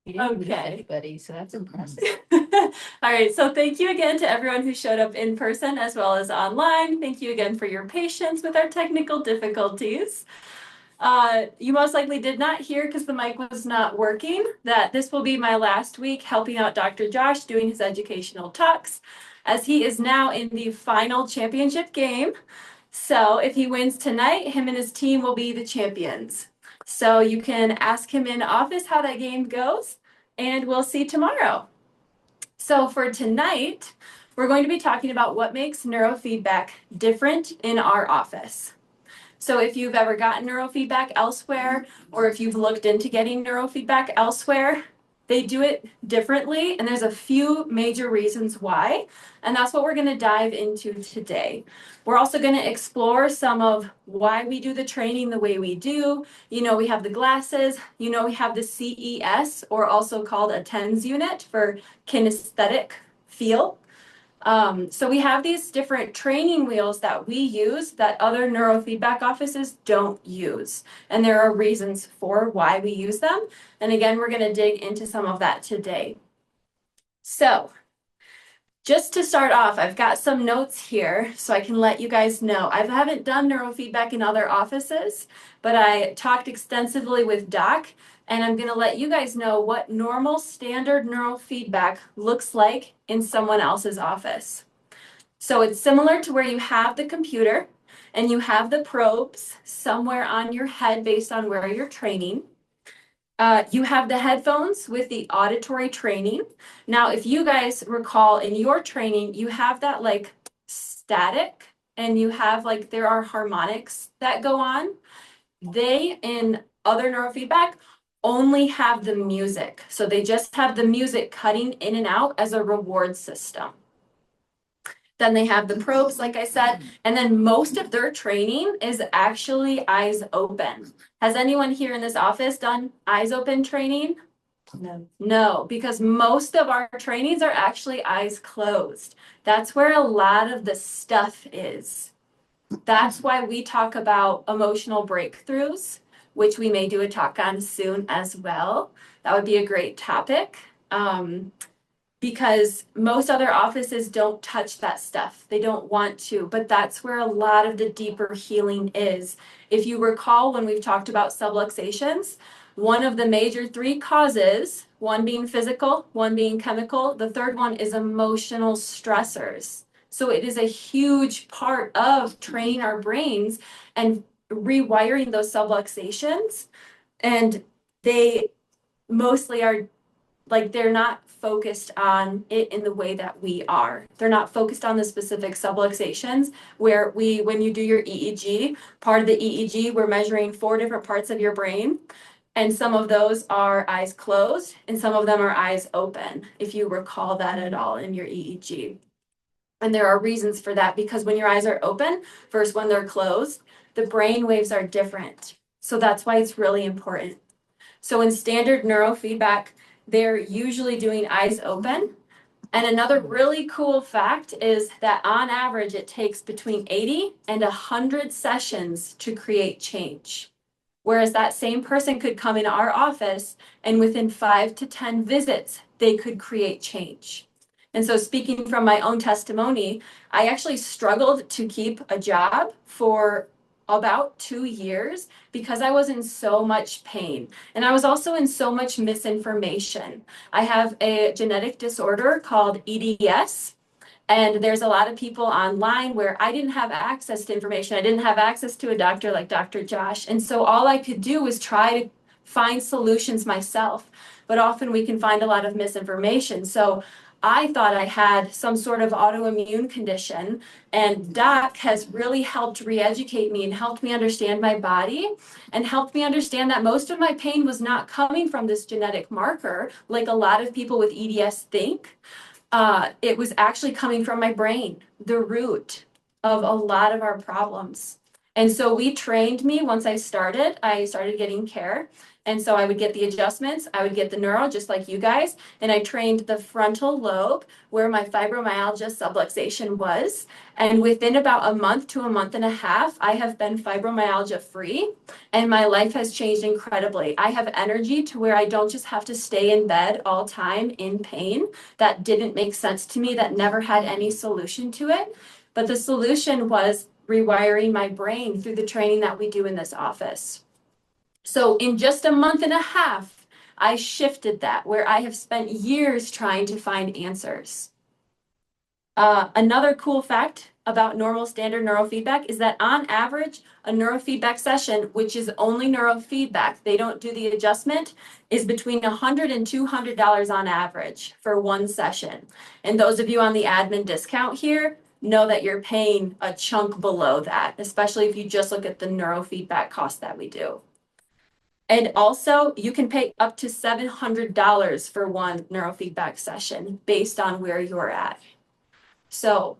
Okay. Buddy, so that's impressive. All right, so thank you again to everyone who showed up in person as well as online. Thank you again for your patience with our technical difficulties. You most likely did not hear because the mic was not working that this will be my last week helping out Dr. Josh doing his educational talks, as he is now in the final championship game. So if he wins tonight, him and his team will be the champions. So you can ask him in office how that game goes, and we'll see tomorrow. So for tonight, we're going to be talking about what makes neurofeedback different in our office. So if you've ever gotten neurofeedback elsewhere, or if you've looked into getting neurofeedback elsewhere, they do it differently, and there's a few major reasons why, and that's what we're going to dive into today. We're also going to explore some of why we do the training the way we do. You know, we have the glasses, you know, we have the CES, or also called a TENS unit for kinesthetic feel. So we have these different training wheels that we use that other neurofeedback offices don't use. And there are reasons for why we use them. And again, we're going to dig into some of that today. So just to start off, I've got some notes here so I can let you guys know. I haven't done neurofeedback in other offices, but I talked extensively with Doc, and I'm going to let you guys know what normal standard neurofeedback looks like in someone else's office. So it's similar to where you have the computer and you have the probes somewhere on your head based on where you're training. You have the headphones with the auditory training. Now, if you guys recall in your training, you have that like static and you have like there are harmonics that go on. They, in other neurofeedback, only have the music. So they just have the music cutting in and out as a reward system. Then they have the probes, like I said, and then most of their training is actually eyes open. Has anyone here in this office done eyes open training? No. No, because most of our trainings are actually eyes closed. That's where a lot of the stuff is. That's why we talk about emotional breakthroughs, which we may do a talk on soon as well. That would be a great topic. Because most other offices don't touch that stuff. They don't want to, but that's where a lot of the deeper healing is. If you recall, when we've talked about subluxations, one of the major three causes, one being physical, one being chemical, the third one is emotional stressors. So it is a huge part of training our brains and rewiring those subluxations. And they mostly are like they're not focused on it in the way that we are. They're not focused on the specific subluxations where when you do your EEG, part of the EEG, we're measuring 4 different parts of your brain. And some of those are eyes closed and some of them are eyes open, if you recall that at all in your EEG. And there are reasons for that because when your eyes are open versus when they're closed, the brain waves are different. So that's why it's really important. So in standard neurofeedback, they're usually doing eyes open. And another really cool fact is that on average, it takes between 80 and 100 sessions to create change. Whereas that same person could come in our office and within 5 to 10 visits, they could create change. And so speaking from my own testimony, I actually struggled to keep a job for about 2 years because I was in so much pain and I was also in so much misinformation. I have a genetic disorder called EDS, and there's a lot of people online where I didn't have access to information. I didn't have access to a doctor like Dr. Josh. And so all I could do was try to find solutions myself. But often we can find a lot of misinformation. So I thought I had some sort of autoimmune condition, and Doc has really helped re-educate me and helped me understand my body and helped me understand that most of my pain was not coming from this genetic marker like a lot of people with EDS think. It was actually coming from my brain, the root of a lot of our problems. And so we trained me once I started getting care. And so I would get the adjustments, I would get the neuro, just like you guys. And I trained the frontal lobe where my fibromyalgia subluxation was. And within about a month to a month and a half, I have been fibromyalgia free and my life has changed incredibly. I have energy to where I don't just have to stay in bed all time in pain. That didn't make sense to me. That never had any solution to it. But the solution was rewiring my brain through the training that we do in this office. So in just a month and a half, I shifted that where I have spent years trying to find answers. Another cool fact about normal standard neurofeedback is that on average, a neurofeedback session, which is only neurofeedback, they don't do the adjustment, is between $100 and $200 on average for one session. And those of you on the admin discount here know that you're paying a chunk below that, especially if you just look at the neurofeedback cost that we do. And also, you can pay up to $700 for one neurofeedback session based on where you're at. So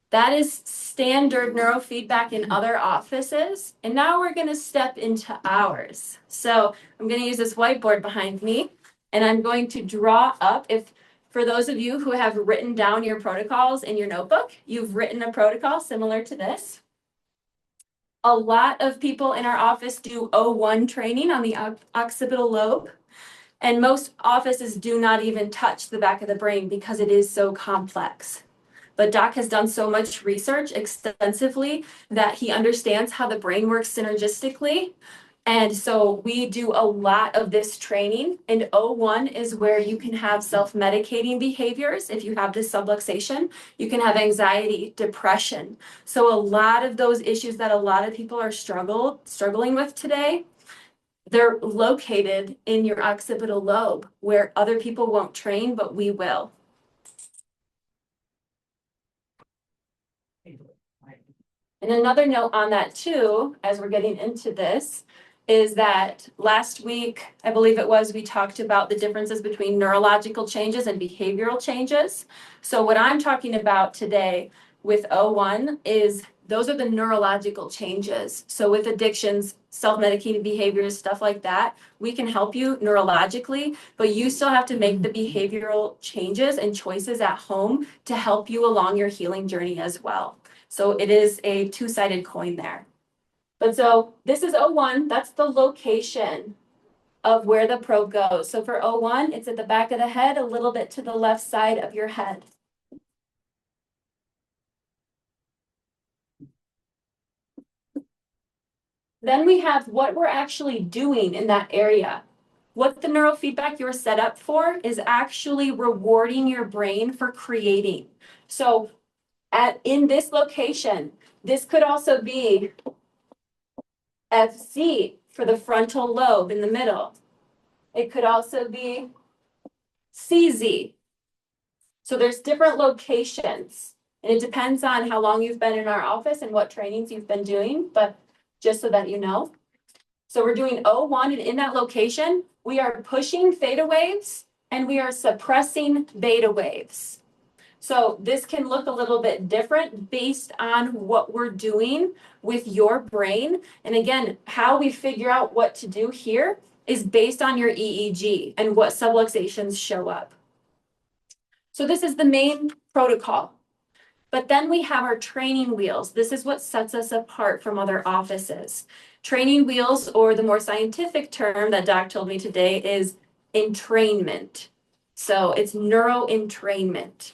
that is standard neurofeedback in other offices. And now we're going to step into ours. So I'm going to use this whiteboard behind me, and I'm going to draw up, for those of you who have written down your protocols in your notebook, you've written a protocol similar to this. A lot of people in our office do O1 training on the occipital lobe, and most offices do not even touch the back of the brain because it is so complex. But Doc has done so much research extensively that he understands how the brain works synergistically. And so we do a lot of this training. And O1 is where you can have self-medicating behaviors. If you have this subluxation, you can have anxiety, depression. So a lot of those issues that a lot of people are struggling with today, they're located in your occipital lobe where other people won't train, but we will. And another note on that too, as we're getting into this, is that last week, I believe it was, we talked about the differences between neurological changes and behavioral changes. So what I'm talking about today with O1 is those are the neurological changes. So with addictions, self-medicating behaviors, stuff like that, we can help you neurologically, but you still have to make the behavioral changes and choices at home to help you along your healing journey as well. So it is a two-sided coin there. But so this is O1, that's the location of where the probe goes. So for O1, it's at the back of the head, a little bit to the left side of your head. Then we have what we're actually doing in that area. What the neurofeedback you're set up for is actually rewarding your brain for creating. So in this location, this could also be FC for the frontal lobe in the middle. It could also be CZ. So there's different locations, and it depends on how long you've been in our office and what trainings you've been doing, but just so that you know. So we're doing O1, and in that location, we are pushing theta waves and we are suppressing beta waves. So this can look a little bit different based on what we're doing with your brain. And again, how we figure out what to do here is based on your EEG and what subluxations show up. So this is the main protocol. But then we have our training wheels. This is what sets us apart from other offices. Training wheels, or the more scientific term that Doc told me today, is entrainment. So it's neuroentrainment.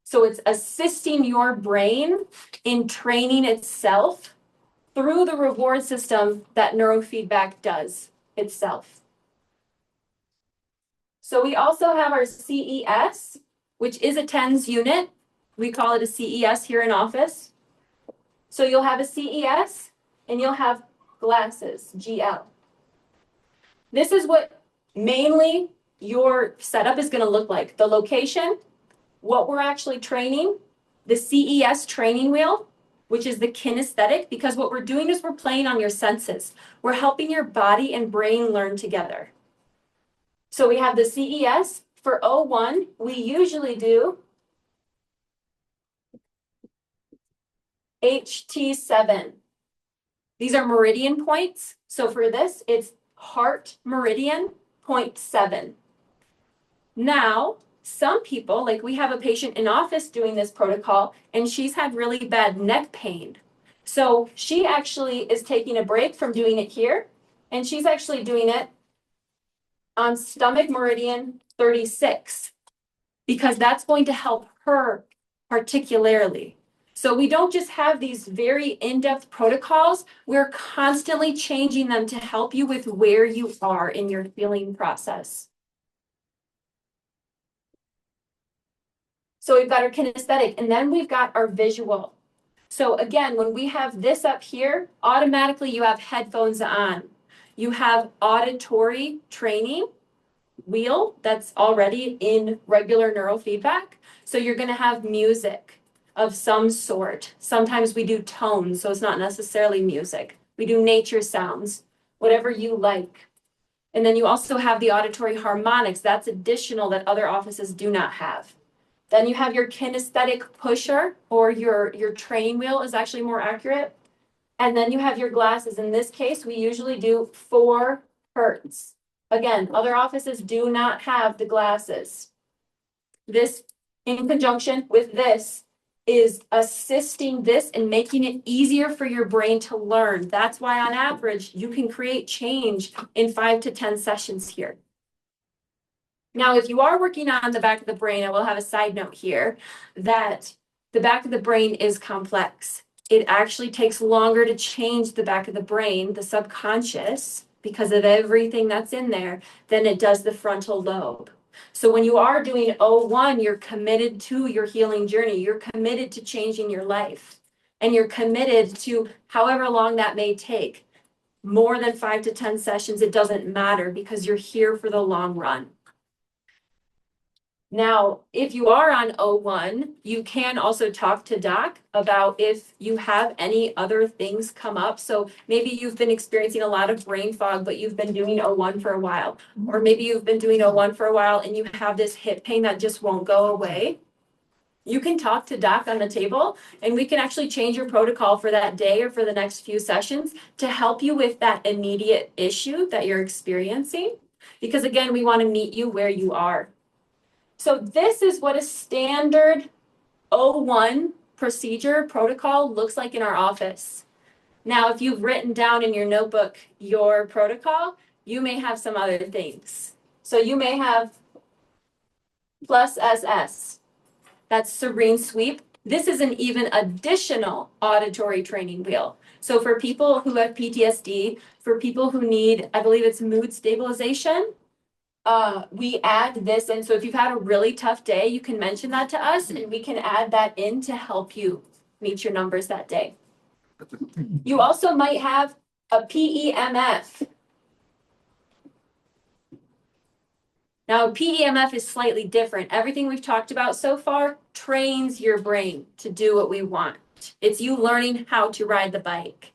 So it's assisting your brain in training itself through the reward system that neurofeedback does itself. So we also have our CES, which is a TENS unit. We call it a CES here in office. So you'll have a CES and you'll have glasses, GL. This is what mainly your setup is going to look like. The location, what we're actually training, the CES training wheel, which is the kinesthetic, because what we're doing is we're playing on your senses. We're helping your body and brain learn together. So we have the CES. For O1, we usually do HT7. These are meridian points. So for this, it's heart meridian 0.7. Now, some people, like we have a patient in office doing this protocol, and she's had really bad neck pain. So she actually is taking a break from doing it here, and she's actually doing it on stomach meridian 36, because that's going to help her particularly. So we don't just have these very in-depth protocols, we're constantly changing them to help you with where you are in your healing process. So we've got our kinesthetic, and then we've got our visual. So again, when we have this up here, automatically you have headphones on. You have auditory training wheel that's already in regular neurofeedback. So you're going to have music of some sort. Sometimes we do tones, so it's not necessarily music. We do nature sounds, whatever you like. And then you also have the auditory harmonics. That's additional that other offices do not have. Then you have your kinesthetic pusher, or your training wheel is actually more accurate. And then you have your glasses. In this case, we usually do 4 hertz. Again, other offices do not have the glasses. This, in conjunction with this, is assisting this and making it easier for your brain to learn. That's why on average, you can create change in 5 to 10 sessions here. Now, if you are working on the back of the brain, I will have a side note here that the back of the brain is complex. It actually takes longer to change the back of the brain, the subconscious, because of everything that's in there, than it does the frontal lobe. So when you are doing O1, you're committed to your healing journey. You're committed to changing your life. And you're committed to however long that may take. More than 5 to 10 sessions, it doesn't matter, because you're here for the long run. Now, if you are on O1, you can also talk to doc about if you have any other things come up. So maybe you've been experiencing a lot of brain fog, but you've been doing O1 for a while. Or maybe you've been doing O1 for a while and you have this hip pain that just won't go away. You can talk to doc on the table, and we can actually change your protocol for that day or for the next few sessions to help you with that immediate issue that you're experiencing. Because again, we want to meet you where you are. So this is what a standard O1 procedure protocol looks like in our office. Now, if you've written down in your notebook your protocol, you may have some other things. So you may have plus SS. That's serene sweep. This is an even additional auditory training wheel. So for people who have PTSD, for people who need, I believe it's mood stabilization, we add this in. So if you've had a really tough day, you can mention that to us and we can add that in to help you meet your numbers that day. You also might have a PEMF. Now, PEMF is slightly different. Everything we've talked about so far trains your brain to do what we want. It's you learning how to ride the bike.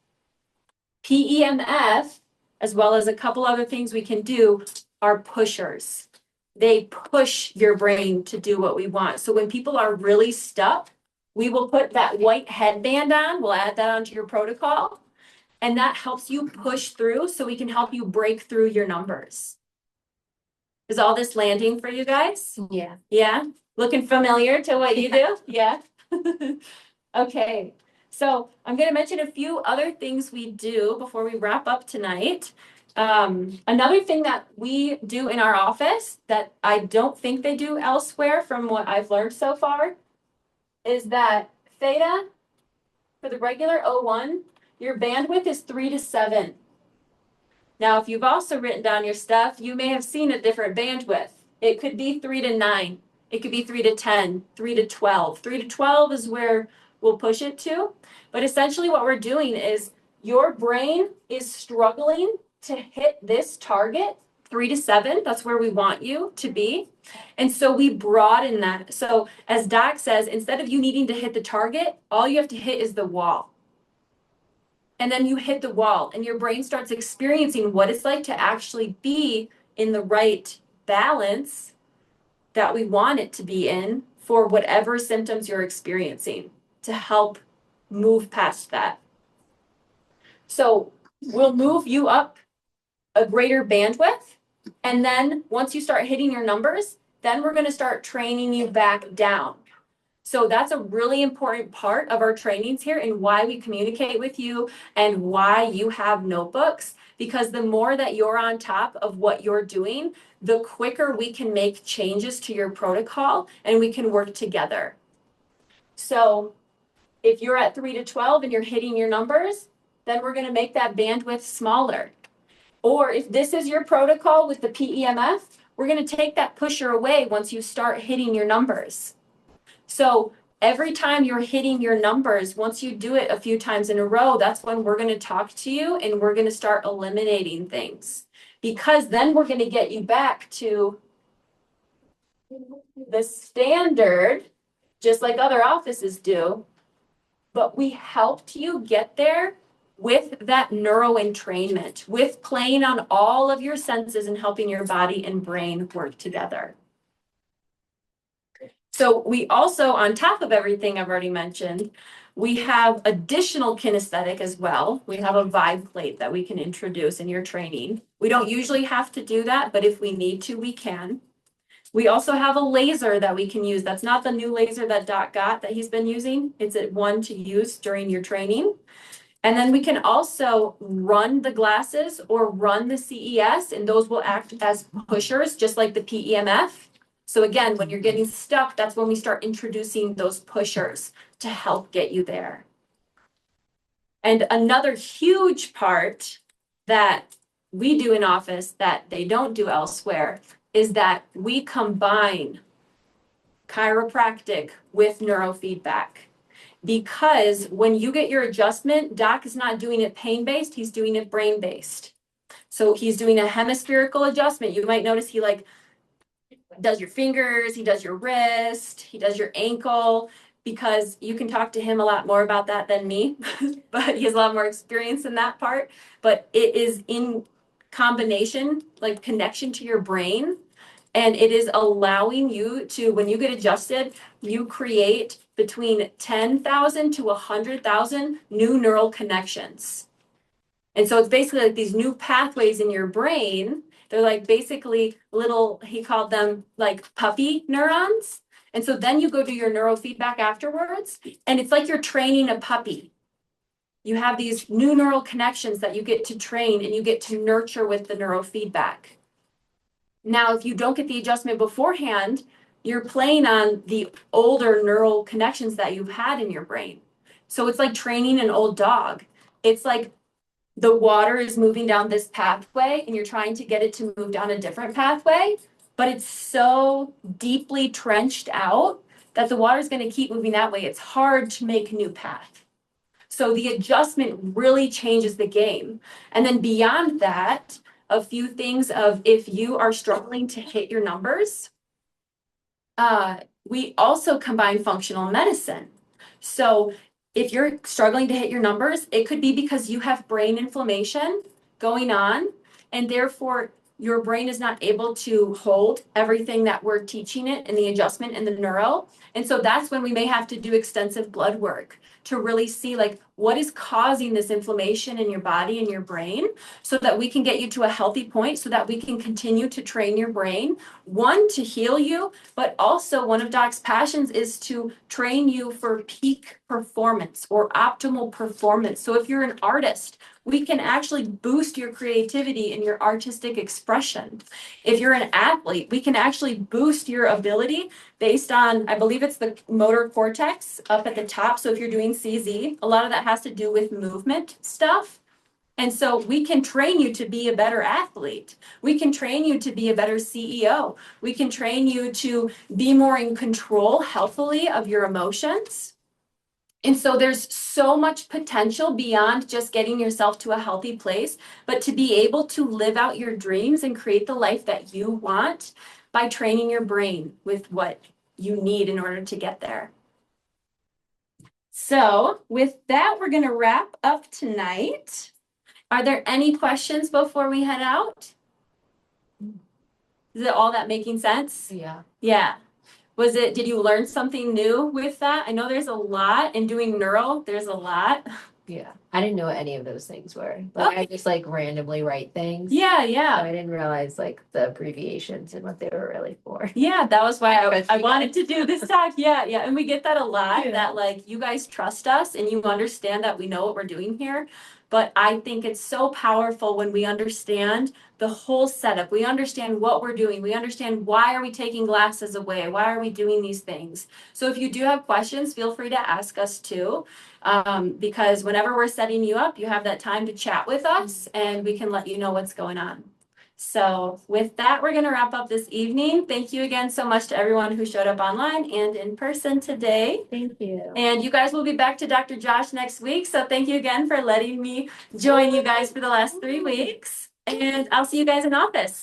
PEMF, as well as a couple other things we can do, are pushers. They push your brain to do what we want. So when people are really stuck, we will put that white headband on. We'll add that onto your protocol. And that helps you push through so we can help you break through your numbers. Is all this landing for you guys? Yeah. Yeah? Looking familiar to what you do? Yeah? Okay. So I'm going to mention a few other things we do before we wrap up tonight. Another thing that we do in our office that I don't think they do elsewhere from what I've learned so far is that theta, for the regular O1, your bandwidth is 3 to 7. Now, if you've also written down your stuff, you may have seen a different bandwidth. It could be 3 to 9. It could be 3 to 10, 3 to 12. 3 to 12 is where we'll push it to. But essentially what we're doing is your brain is struggling to hit this target, 3 to 7. That's where we want you to be. And so we broaden that. So as Doc says, instead of you needing to hit the target, all you have to hit is the wall. And then you hit the wall and your brain starts experiencing what it's like to actually be in the right balance that we want it to be in for whatever symptoms you're experiencing to help move past that. So we'll move you up a greater bandwidth. And then once you start hitting your numbers, then we're going to start training you back down. So that's a really important part of our trainings here and why we communicate with you and why you have notebooks. Because the more that you're on top of what you're doing, the quicker we can make changes to your protocol and we can work together. So if you're at 3 to 12 and you're hitting your numbers, then we're going to make that bandwidth smaller. Or if this is your protocol with the PEMF, we're going to take that pusher away once you start hitting your numbers. So every time you're hitting your numbers, once you do it a few times in a row, that's when we're going to talk to you and we're going to start eliminating things. Because then we're going to get you back to the standard, just like other offices do. But we helped you get there with that neuroentrainment, with playing on all of your senses and helping your body and brain work together. So we also, on top of everything I've already mentioned, we have additional kinesthetic as well. We have a vibe plate that we can introduce in your training. We don't usually have to do that, but if we need to, we can. We also have a laser that we can use. That's not the new laser that Doc got that he's been using. It's one to use during your training. And then we can also run the glasses or run the CES, and those will act as pushers, just like the PEMF. So again, when you're getting stuck, that's when we start introducing those pushers to help get you there. And another huge part that we do in office that they don't do elsewhere is that we combine chiropractic with neurofeedback. Because when you get your adjustment, Doc is not doing it pain-based, he's doing it brain-based. So he's doing a hemispherical adjustment. You might notice he does your fingers, he does your wrist, he does your ankle, because you can talk to him a lot more about that than me, but he has a lot more experience in that part. But it is in combination, like connection to your brain. And it is allowing you to, when you get adjusted, you create between 10,000 to 100,000 new neural connections. And so it's basically like these new pathways in your brain. They're like basically little, he called them like puppy neurons. And so then you go do your neurofeedback afterwards, and it's like you're training a puppy. You have these new neural connections that you get to train and you get to nurture with the neurofeedback. Now, if you don't get the adjustment beforehand, you're playing on the older neural connections that you've had in your brain. So it's like training an old dog. It's like the water is moving down this pathway and you're trying to get it to move down a different pathway, but it's so deeply trenched out that the water is going to keep moving that way. It's hard to make a new path. So the adjustment really changes the game. And then beyond that, a few things of if you are struggling to hit your numbers, we also combine functional medicine. So if you're struggling to hit your numbers, it could be because you have brain inflammation going on, and therefore your brain is not able to hold everything that we're teaching it in the adjustment and the neuro. And so that's when we may have to do extensive blood work to really see like what is causing this inflammation in your body and your brain, so that we can get you to a healthy point, so that we can continue to train your brain, one, to heal you, but also one of Doc's passions is to train you for peak performance or optimal performance. So if you're an artist, we can actually boost your creativity and your artistic expression. If you're an athlete, we can actually boost your ability based on, I believe it's the motor cortex up at the top. So if you're doing CZ, a lot of that has to do with movement stuff. And so we can train you to be a better athlete. We can train you to be a better CEO. We can train you to be more in control healthfully of your emotions. And so there's so much potential beyond just getting yourself to a healthy place, but to be able to live out your dreams and create the life that you want by training your brain with what you need in order to get there. So with that, we're going to wrap up tonight. Are there any questions before we head out? Is it all that making sense? Yeah. Yeah. Did you learn something new with that? I know there's a lot in doing neuro, there's a lot. Yeah, I didn't know what any of those things were. Like I just like randomly write things. Yeah, So yeah. I didn't realize like the abbreviations and what they were really for. Yeah, that was why But I you wanted to do this talk. Yeah, yeah. And we get that a lot, Yeah. that like you guys trust us and you understand that we know what we're doing here. But I think it's so powerful when we understand the whole setup. We understand what we're doing. We understand why are we taking glasses away? Why are we doing these things? So if you do have questions, feel free to ask us too. Because whenever we're setting you up, you have that time to chat with us and we can let you know what's going on. So with that, we're going to wrap up this evening. Thank you again so much to everyone who showed up online and in person today. Thank you. And you guys will be back to Dr. Josh next week. So thank you again for letting me join you guys for the last 3 weeks. And I'll see you guys in office.